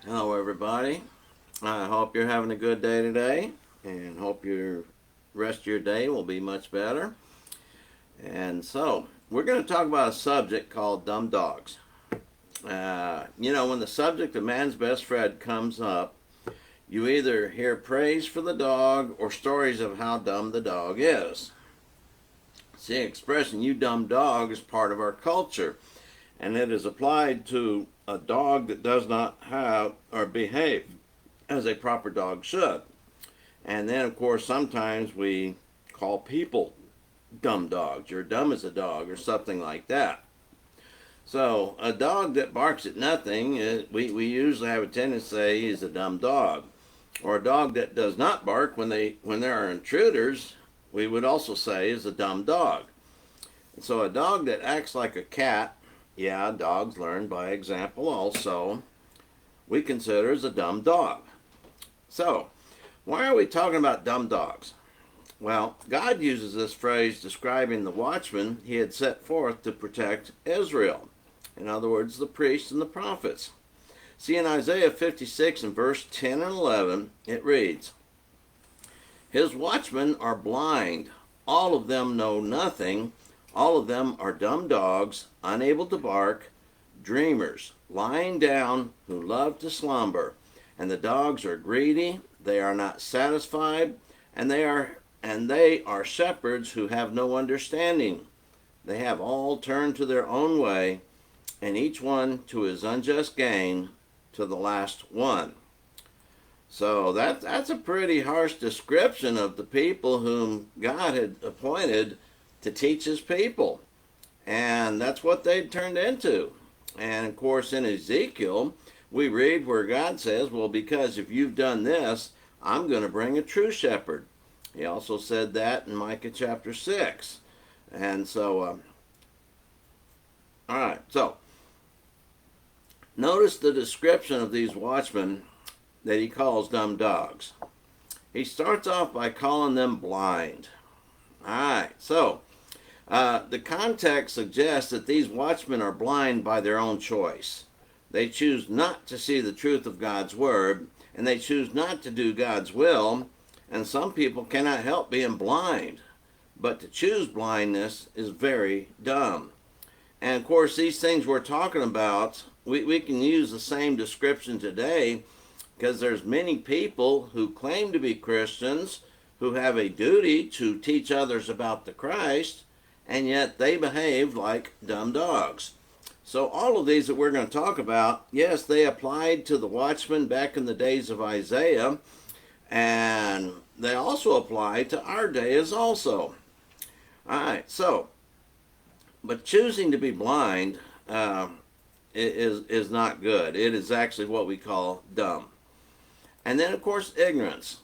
Hello, everybody. I hope you're having a good day today, and hope your rest of your day will be much better. And so, we're going to talk about a subject called dumb dogs. When the subject of man's best friend comes up, you either hear praise for the dog or stories of how dumb the dog is. See, the expression "you dumb dog" is part of our culture, and it is applied to a dog that does not have or behave as a proper dog should. And then, of course, sometimes we call people dumb dogs. You're dumb as a dog, or something like that. So, a dog that barks at nothing, we usually have a tendency to say he's a dumb dog. Or a dog that does not bark when there are intruders, we would also say is a dumb dog. And so, a dog that acts like a cat, yeah, dogs learn by example also, we consider as a dumb dog. So, why are we talking about dumb dogs? Well, God uses this phrase describing the watchmen he had set forth to protect Israel. In other words, the priests and the prophets. See, in Isaiah 56 and verse 10 and 11, it reads, "His watchmen are blind, all of them know nothing, all of them are dumb dogs, unable to bark, dreamers, lying down, who love to slumber. And the dogs are greedy, they are not satisfied, and they are shepherds who have no understanding. They have all turned to their own way, and each one to his unjust gain, to the last one." So that's a pretty harsh description of the people whom God had appointed to teach his people. And that's what they'd turned into. And of course, in Ezekiel, we read where God says, well, because if you've done this, I'm going to bring a true shepherd. He also said that in Micah chapter 6. And so, all right, so notice the description of these watchmen that he calls dumb dogs. He starts off by calling them blind. All right, so the context suggests that these watchmen are blind by their own choice. They choose not to see the truth of God's word, and they choose not to do God's will, and some people cannot help being blind. But to choose blindness is very dumb. And of course, these things we're talking about, we can use the same description today, because there's many people who claim to be Christians who have a duty to teach others about the Christ, and yet they behave like dumb dogs. So all of these that we're going to talk about, yes, they applied to the watchmen back in the days of Isaiah, and they also apply to our days also. All right, so, but choosing to be blind is not good. It is actually what we call dumb. And then, of course, ignorance.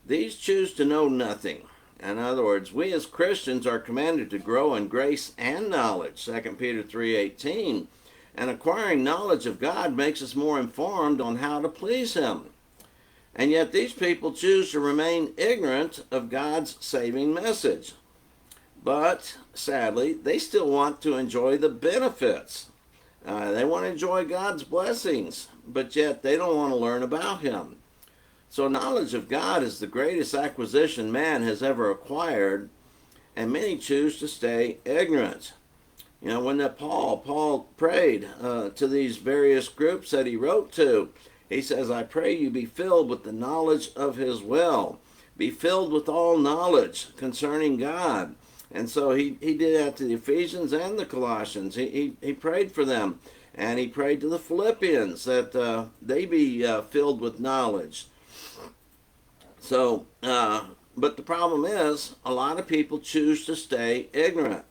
These choose to know nothing. In other words, we as Christians are commanded to grow in grace and knowledge, 2 Peter 3:18. And acquiring knowledge of God makes us more informed on how to please him. And yet these people choose to remain ignorant of God's saving message. But, sadly, they still want to enjoy the benefits. They want to enjoy God's blessings, but yet they don't want to learn about him. So knowledge of God is the greatest acquisition man has ever acquired, and many choose to stay ignorant. You know, when Paul prayed to these various groups that he wrote to, he says, "I pray you be filled with the knowledge of his will. Be filled with all knowledge concerning God." And so he did that to the Ephesians and the Colossians. He prayed for them, and he prayed to the Philippians that they be filled with knowledge. So, but the problem is, a lot of people choose to stay ignorant.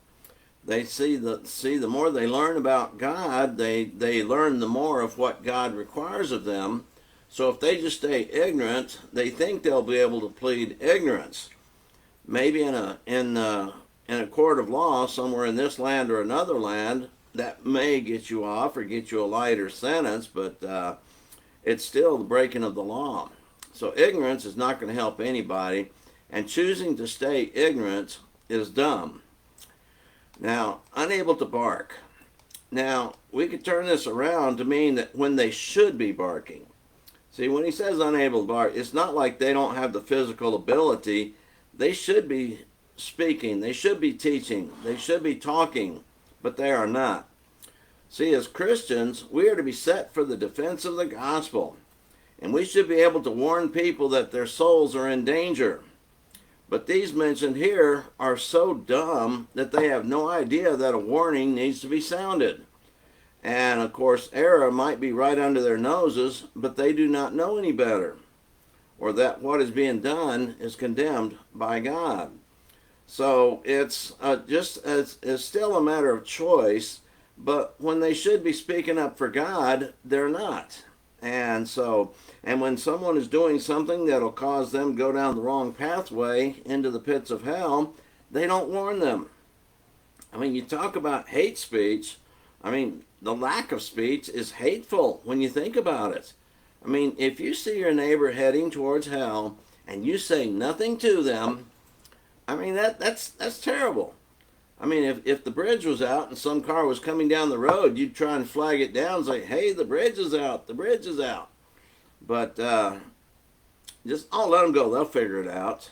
They see the more they learn about God, they learn the more of what God requires of them. So if they just stay ignorant, they think they'll be able to plead ignorance. Maybe in a court of law somewhere in this land or another land, that may get you off or get you a lighter sentence, but it's still the breaking of the law. So ignorance is not going to help anybody, and choosing to stay ignorant is dumb. Now, unable to bark. Now, we could turn this around to mean that when they should be barking. See, when he says unable to bark, it's not like they don't have the physical ability. They should be speaking, they should be teaching, they should be talking, but they are not. See, as Christians, we are to be set for the defense of the gospel, and we should be able to warn people that their souls are in danger. But these mentioned here are so dumb that they have no idea that a warning needs to be sounded. And of course, error might be right under their noses, but they do not know any better, or that what is being done is condemned by God. So it's it's still a matter of choice, but when they should be speaking up for God, they're not. And when someone is doing something that'll cause them to go down the wrong pathway into the pits of hell, they don't warn them. I mean, you talk about hate speech. I mean, the lack of speech is hateful when you think about it. I mean, if you see your neighbor heading towards hell and you say nothing to them, I mean, that's terrible. I mean, if the bridge was out and some car was coming down the road, you'd try and flag it down and say, hey, the bridge is out, the bridge is out. But just, oh, let them go, they'll figure it out.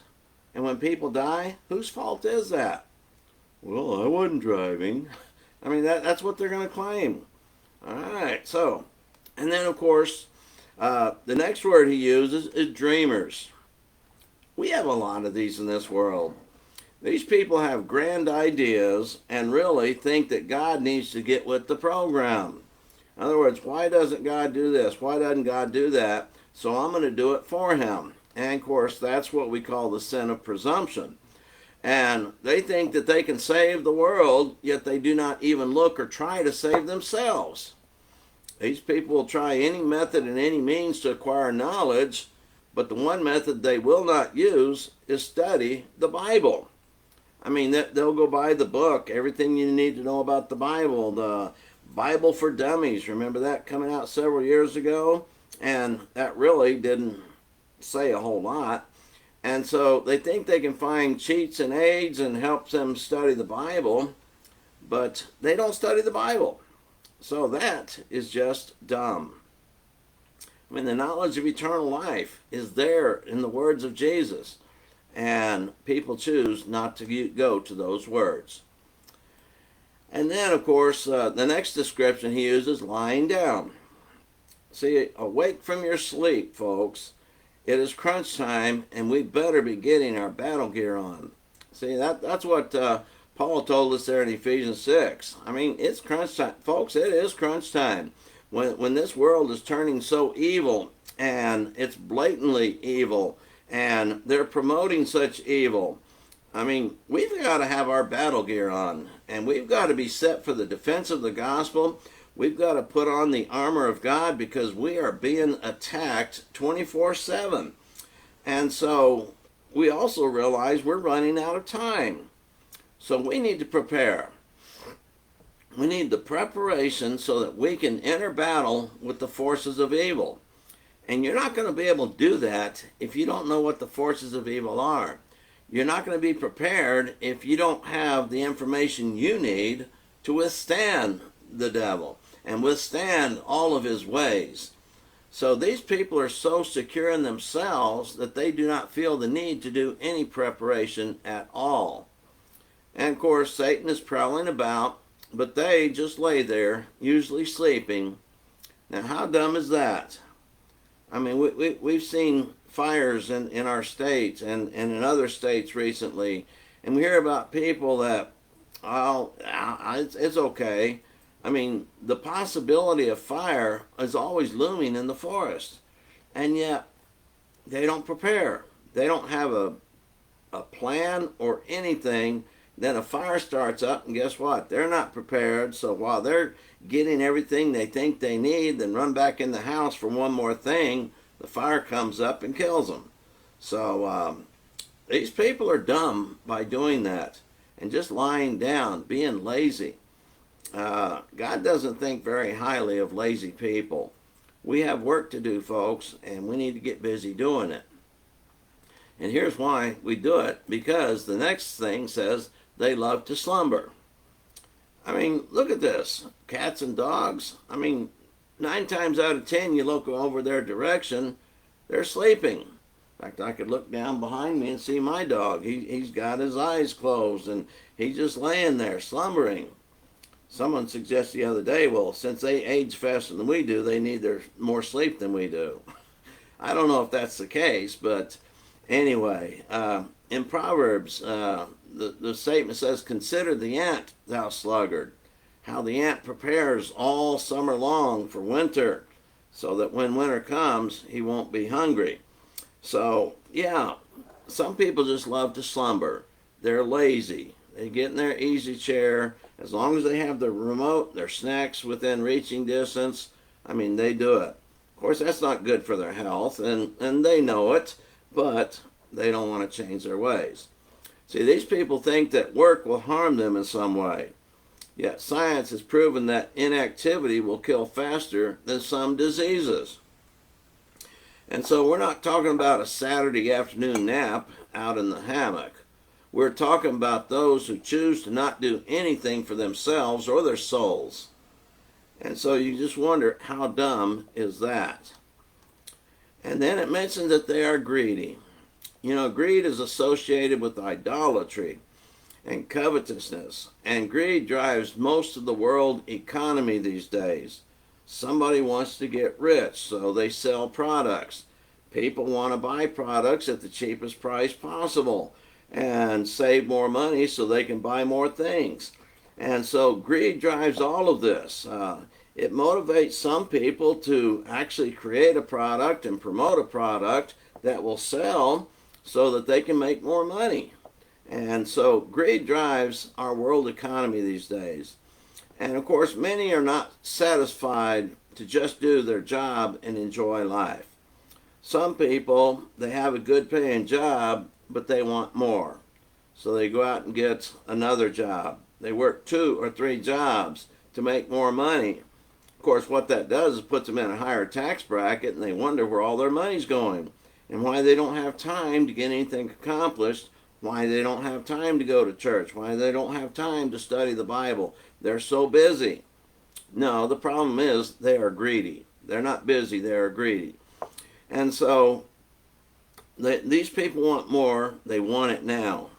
And when people die, whose fault is that? Well, I wasn't driving. I mean, that's what they're going to claim. All right, so, and then, of course, the next word he uses is dreamers. We have a lot of these in this world. These people have grand ideas and really think that God needs to get with the program. In other words, why doesn't God do this? Why doesn't God do that? So I'm going to do it for him. And of course, that's what we call the sin of presumption. And they think that they can save the world, yet they do not even look or try to save themselves. These people will try any method and any means to acquire knowledge, but the one method they will not use is study the Bible. I mean, they'll go buy the book, everything you need to know about the Bible for Dummies. Remember that coming out several years ago? And that really didn't say a whole lot. And so they think they can find cheats and aids and help them study the Bible, but they don't study the Bible. So that is just dumb. I mean, the knowledge of eternal life is there in the words of Jesus, and people choose not to go to those words. And then, of course, the next description he uses, lying down. See, awake from your sleep, folks. It is crunch time, and we better be getting our battle gear on. See, that's what Paul told us there in Ephesians 6. I mean, it's crunch time. Folks, it is crunch time. When this world is turning so evil, and it's blatantly evil, and they're promoting such evil, I mean, we've got to have our battle gear on, and we've got to be set for the defense of the gospel. We've got to put on the armor of God because we are being attacked 24/7. And so we also realize we're running out of time. So we need to prepare. We need the preparation so that we can enter battle with the forces of evil. And you're not going to be able to do that if you don't know what the forces of evil are. You're not going to be prepared if you don't have the information you need to withstand the devil and withstand all of his ways. So these people are so secure in themselves that they do not feel the need to do any preparation at all. And of course, Satan is prowling about, but they just lay there, usually sleeping. Now, how dumb is that? I mean, we've seen fires in our states and in other states recently, and we hear about people that, oh, it's okay. I mean, the possibility of fire is always looming in the forest, and yet they don't prepare. They don't have a plan or anything. Then a fire starts up, and guess what? They're not prepared. So while they're getting everything they think they need, then run back in the house for one more thing, the fire comes up and kills them. So these people are dumb by doing that and just lying down, being lazy. God doesn't think very highly of lazy people. We have work to do, folks, and we need to get busy doing it. And here's why we do it, because the next thing says they love to slumber. I mean, look at this. Cats and dogs. I mean, 9 times out of 10, you look over their direction, they're sleeping. In fact, I could look down behind me and see my dog. He's got his eyes closed and he's just laying there slumbering. Someone suggested the other day, well, since they age faster than we do, they need more sleep than we do. I don't know if that's the case, but anyway, in Proverbs, the statement says, "Consider the ant, thou sluggard, how the ant prepares all summer long for winter, so that when winter comes, he won't be hungry." So, yeah, some people just love to slumber. They're lazy. They get in their easy chair. As long as they have the remote, their snacks within reaching distance, I mean, they do it. Of course, that's not good for their health, and they know it, but they don't want to change their ways. See, these people think that work will harm them in some way. Yet science has proven that inactivity will kill faster than some diseases. And so we're not talking about a Saturday afternoon nap out in the hammock. We're talking about those who choose to not do anything for themselves or their souls. And so you just wonder, how dumb is that? And then it mentions that they are greedy. You know, greed is associated with idolatry and covetousness. And greed drives most of the world economy these days. Somebody wants to get rich, so they sell products. People want to buy products at the cheapest price possible and save more money so they can buy more things. And so greed drives all of this. It motivates some people to actually create a product and promote a product that will sell so that they can make more money. And so greed drives our world economy these days. And of course, many are not satisfied to just do their job and enjoy life. Some people, they have a good paying job, but they want more. So they go out and get another job. They work 2 or 3 jobs to make more money. Of course, what that does is puts them in a higher tax bracket, and they wonder where all their money's going and why they don't have time to get anything accomplished, why they don't have time to go to church, why they don't have time to study the Bible. They're so busy. No, the problem is they are greedy. They're not busy, they are greedy. And so these people want more, they want it now.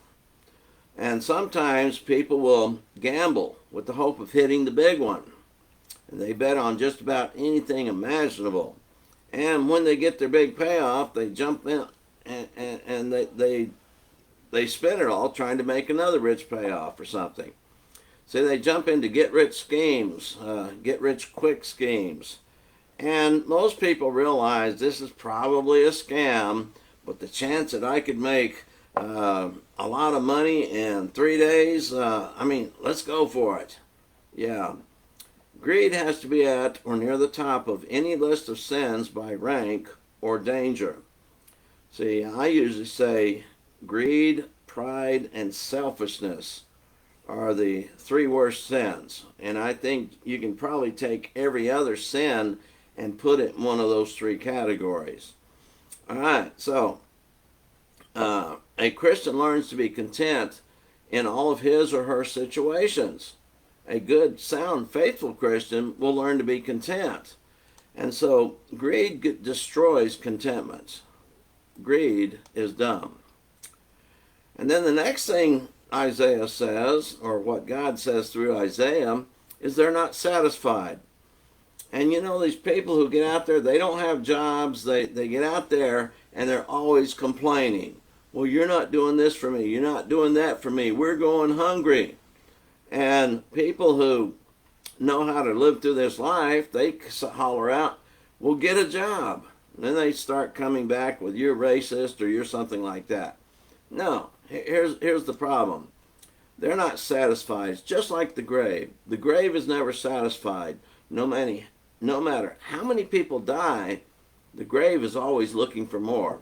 And sometimes people will gamble with the hope of hitting the big one. And they bet on just about anything imaginable. And when they get their big payoff, they jump in and they spend it all trying to make another rich payoff or something. So they jump into get-rich schemes, get-rich-quick schemes. And most people realize this is probably a scam, but the chance that I could make a lot of money in 3 days, let's go for it. Yeah. Greed has to be at or near the top of any list of sins by rank or danger. See, I usually say greed, pride, and selfishness are the 3 worst sins. And I think you can probably take every other sin and put it in one of those 3 categories. All right, so a Christian learns to be content in all of his or her situations. A good, sound, faithful Christian will learn to be content. And so greed destroys contentment. Greed is dumb. And then the next thing Isaiah says, or what God says through Isaiah, is they're not satisfied. And you know, these people who get out there, they don't have jobs, they get out there and they're always complaining. Well, you're not doing this for me, you're not doing that for me, we're going hungry. And people who know how to live through this life, they holler out, well, get a job. And then they start coming back with, you're racist or you're something like that. No, here's the problem. They're not satisfied. It's just like the grave. The grave is never satisfied. No matter how many people die, the grave is always looking for more.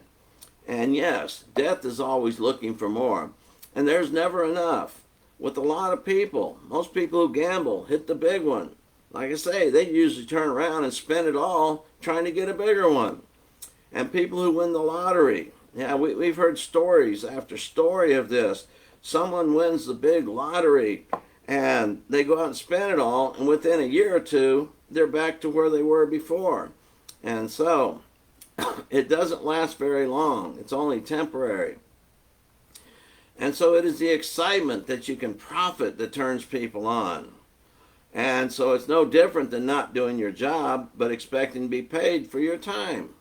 And yes, death is always looking for more. And there's never enough. With a lot of people, most people who gamble hit the big one. Like I say, they usually turn around and spend it all trying to get a bigger one. And people who win the lottery, yeah, we've heard stories after story of this. Someone wins the big lottery And they go out and spend it all, and within a year or two, they're back to where they were before. And so, it doesn't last very long. It's only temporary. And so it is the excitement that you can profit that turns people on. And so it's no different than not doing your job, but expecting to be paid for your time.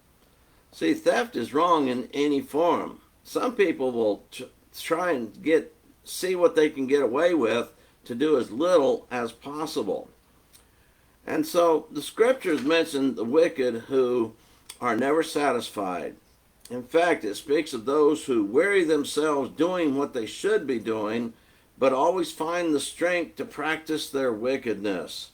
See, theft is wrong in any form. Some people will try and see what they can get away with to do as little as possible. And so the scriptures mention the wicked who are never satisfied. In fact, it speaks of those who weary themselves doing what they should be doing, but always find the strength to practice their wickedness.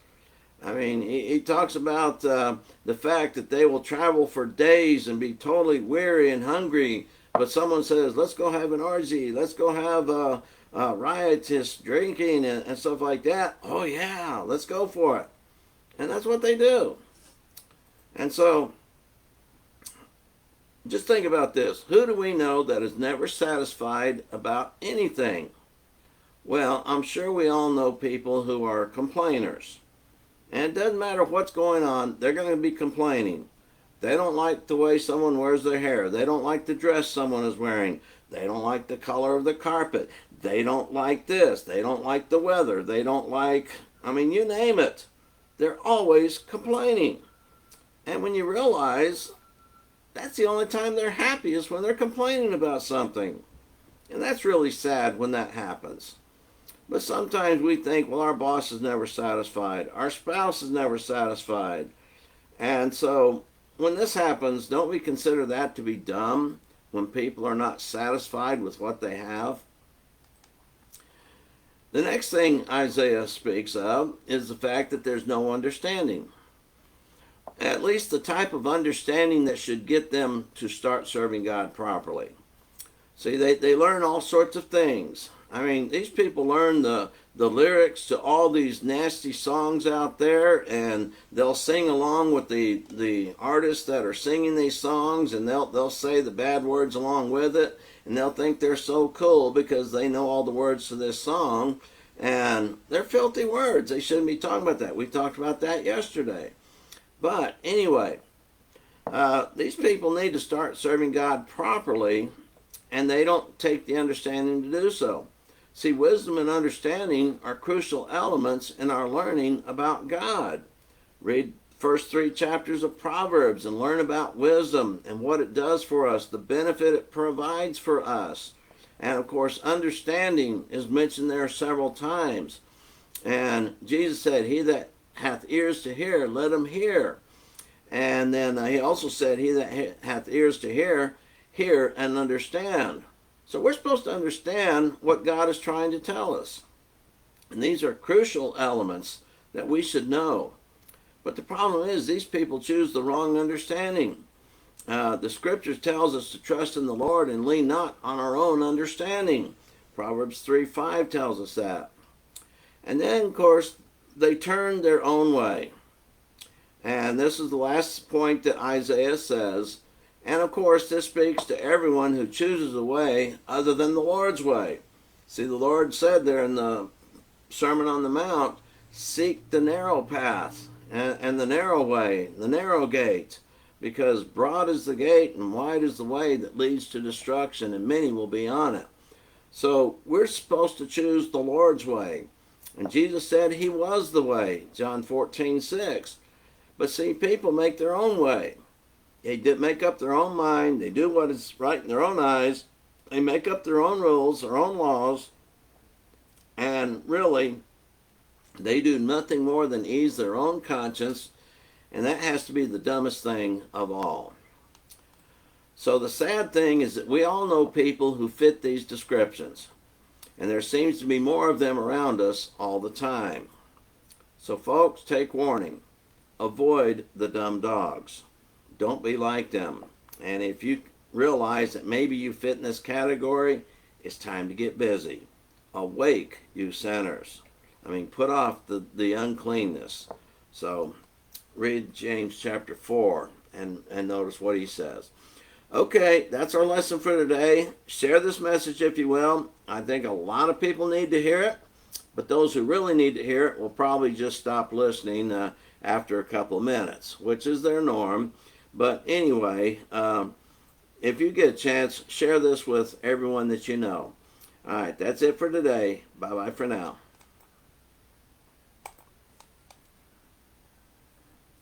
I mean, he talks about the fact that they will travel for days and be totally weary and hungry, but someone says, let's go have an orgy, let's go have riotous drinking and stuff like that. Oh yeah, let's go for it. And that's what they do. And so, just think about this. Who do we know that is never satisfied about anything? Well, I'm sure we all know people who are complainers. And it doesn't matter what's going on, they're going to be complaining. They don't like the way someone wears their hair. They don't like the dress someone is wearing. They don't like the color of the carpet. They don't like this. They don't like the weather. They don't like, you name it. They're always complaining. And when you realize that's the only time they're happy is when they're complaining about something. And that's really sad when that happens. But sometimes we think, well, our boss is never satisfied. Our spouse is never satisfied. And so when this happens, don't we consider that to be dumb when people are not satisfied with what they have? The next thing Isaiah speaks of is the fact that there's no understanding. At least the type of understanding that should get them to start serving God properly. See, they learn all sorts of things. These people learn the lyrics to all these nasty songs out there, and they'll sing along with the artists that are singing these songs, and they'll say the bad words along with it, and they'll think they're so cool because they know all the words to this song, and they're filthy words. They shouldn't be talking about that. We talked about that yesterday. But anyway, these people need to start serving God properly, and they don't take the understanding to do so. See, wisdom and understanding are crucial elements in our learning about God. Read first 3 chapters of Proverbs and learn about wisdom and what it does for us, the benefit it provides for us. And of course, understanding is mentioned there several times. And Jesus said, he that hath ears to hear, let him hear. And then he also said, he that hath ears to hear and understand. So we're supposed to understand what God is trying to tell us. And these are crucial elements that we should know. But the problem is these people choose the wrong understanding. The scriptures tells us to trust in the Lord and lean not on our own understanding. Proverbs 3:5 tells us that. And then, of course, they turn their own way. And this is the last point that Isaiah says. And of course, this speaks to everyone who chooses a way other than the Lord's way. See, the Lord said there in the Sermon on the Mount, seek the narrow path and the narrow way, the narrow gate, because broad is the gate and wide is the way that leads to destruction, and many will be on it. So we're supposed to choose the Lord's way. And Jesus said he was the way, John 14:6. But see, people make their own way. They make up their own mind. They do what is right in their own eyes. They make up their own rules, their own laws. And really, they do nothing more than ease their own conscience. And that has to be the dumbest thing of all. So the sad thing is that we all know people who fit these descriptions. And there seems to be more of them around us all the time. So folks, take warning. Avoid the dumb dogs. Don't be like them. And if you realize that maybe you fit in this category, it's time to get busy. Awake, you sinners. Put off the uncleanness. So read James chapter 4 and notice what he says. Okay, that's our lesson for today. Share this message if you will. I think a lot of people need to hear it. But those who really need to hear it will probably just stop listening after a couple of minutes, which is their norm. But anyway, if you get a chance, share this with everyone that you know. All right, that's it for today. Bye-bye for now.